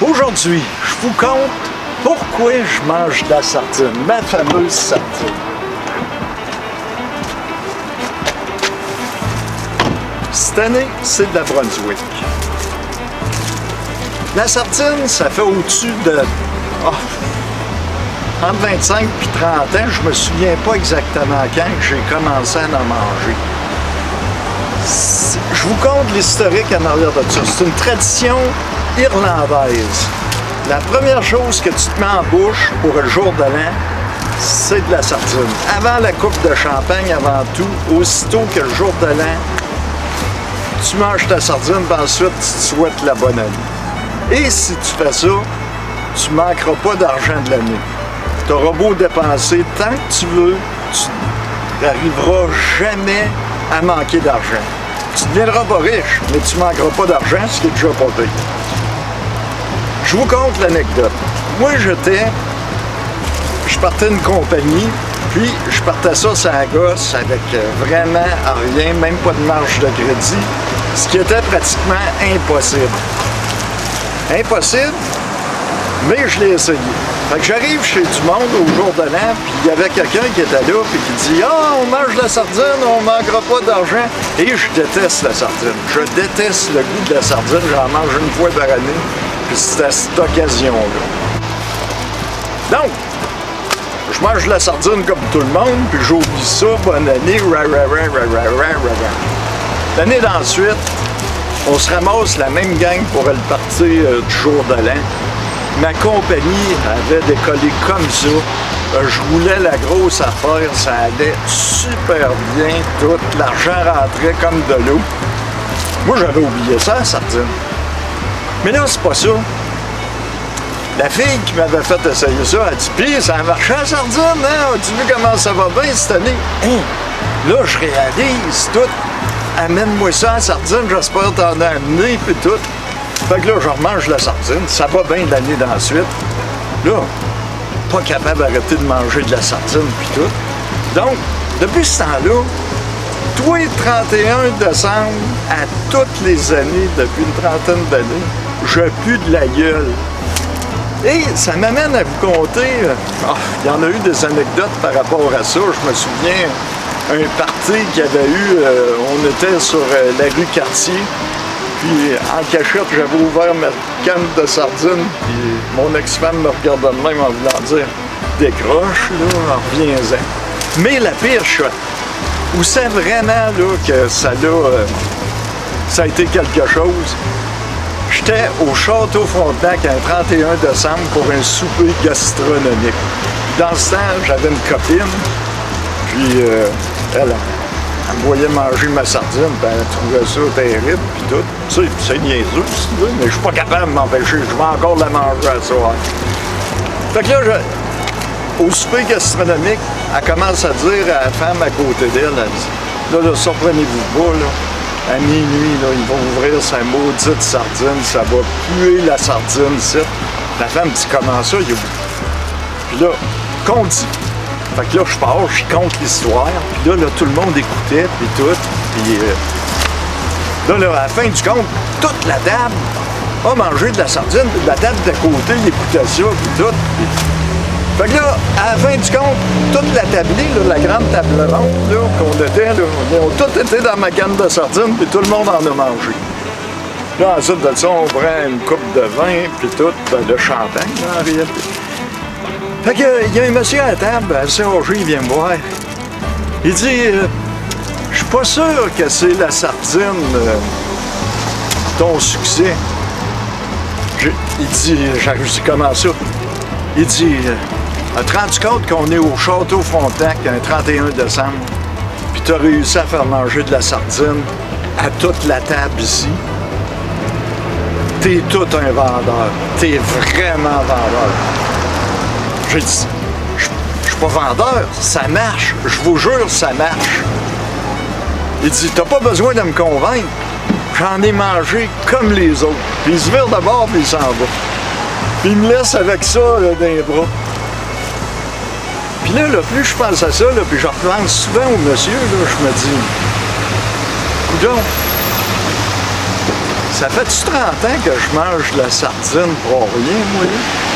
Aujourd'hui, je vous conte pourquoi je mange de la sardine, ma fameuse sardine. Cette année, c'est de la Brunswick. La sardine, ça fait au-dessus de entre 25 et 30 ans. Je me souviens pas exactement quand j'ai commencé à en manger. Je vous conte l'historique en arrière de ça. C'est une tradition irlandaise. La première chose que tu te mets en bouche pour le jour de l'an, c'est de la sardine. Avant la coupe de champagne, avant tout, aussitôt que le jour de l'an, tu manges ta sardine, puis ensuite tu te souhaites la bonne année. Et si tu fais ça, tu ne manqueras pas d'argent de l'année. Tu auras beau dépenser tant que tu veux, tu n'arriveras jamais à manquer d'argent. Tu ne deviendras pas riche, mais tu ne manqueras pas d'argent, ce qui est déjà pas pire. Je vous conte l'anecdote. Moi, je partais d'une compagnie, puis je partais ça sur la gosse avec vraiment rien, même pas de marge de crédit, ce qui était pratiquement impossible. Impossible, mais je l'ai essayé. Fait que j'arrive chez du monde au jour de l'an, puis il y avait quelqu'un qui était là, puis qui dit « Ah, on mange de la sardine, on ne manquera pas d'argent. » Et je déteste la sardine. Je déteste le goût de la sardine. J'en mange une fois par année, puis c'est à cette occasion-là. Donc, je mange de la sardine comme tout le monde, puis j'oublie ça, bonne année, L'année d'ensuite, on se ramasse la même gang pour le party du jour de l'an. Ma compagnie avait décollé comme ça. Je roulais la grosse affaire, ça allait super bien, tout. L'argent rentrait comme de l'eau. Moi, j'avais oublié ça, la sardine. Mais là, c'est pas ça. La fille qui m'avait fait essayer ça, elle dit « Pis, ça a marché la sardine, hein? As-tu vu comment ça va bien cette année? » Hein? Là, je réalise tout. Amène-moi ça, la sardine, j'espère t'en amener, puis tout. Fait que là, je remange la sardine, ça va bien l'année d'ensuite. Là, pas capable d'arrêter de manger de la sardine, puis tout. Donc, depuis ce temps-là, tous les 31 décembre, à toutes les années, depuis une trentaine d'années, je pue de la gueule. Et ça m'amène à vous conter, il y en a eu des anecdotes par rapport à ça. Je me souviens, un party qu'il y avait eu, on était sur la rue Cartier, puis en cachette, j'avais ouvert ma canne de sardines, puis mon ex-femme me regardait de même en voulant dire « Décroche, là, reviens-en ». Mais la pire shot, où c'est vraiment là, que ça a été quelque chose, j'étais au Château Frontenac un 31 décembre pour un souper gastronomique. Dans ce temps, j'avais une copine, puis elle me voyait manger ma sardine, puis elle trouvait ça terrible, puis tout. Tu sais, c'est niaiseux, si tu veux, mais je suis pas capable de m'empêcher. Je vais encore la manger à soir. Fait que là, au souper gastronomique, elle commence à dire à la femme à côté d'elle, elle dit « Là, surprenez-vous pas, là. À minuit, là, ils vont ouvrir sa maudite sardine, ça va puer la sardine, c'est. » La femme dit « Comment ça, il y a... » Puis là, qu'on dit. Fait que là, je pars, je compte l'histoire, puis là, tout le monde écoutait, puis tout, puis là, à la fin du compte, toute la table a mangé de la sardine, puis la table d'à côté, il écoutait ça, puis tout. Puis... Fait que là, à la fin du compte, toute la tablée, là, la grande table ronde, là, qu'on était, là, ils ont tous été dans ma canne de sardine, puis tout le monde en a mangé. Là, ensuite de ça, on prend une coupe de vin, puis tout, de champagne, là, en réalité. Fait que, il y a un monsieur à la table, assez âgé, il vient me voir. Il dit je suis pas sûr que c'est la sardine ton succès. Il dit, j'ai dit comment ça? Il dit as-tu rendu compte qu'on est au Château Frontenac un 31 décembre, puis tu as réussi à faire manger de la sardine à toute la table ici? T'es tout un vendeur. T'es vraiment vendeur. J'ai dit, je suis pas vendeur, ça marche, je vous jure, ça marche. Il dit, t'as pas besoin de me convaincre, j'en ai mangé comme les autres. Puis il se vire de bord, puis il s'en va. Puis il me laisse avec ça là, dans les bras. Puis là, plus je pense à ça, là, puis je repense souvent au monsieur, là, je me dis, coudonc, Ça fait-tu 30 ans que je mange de la sardine pour rien, moi, là?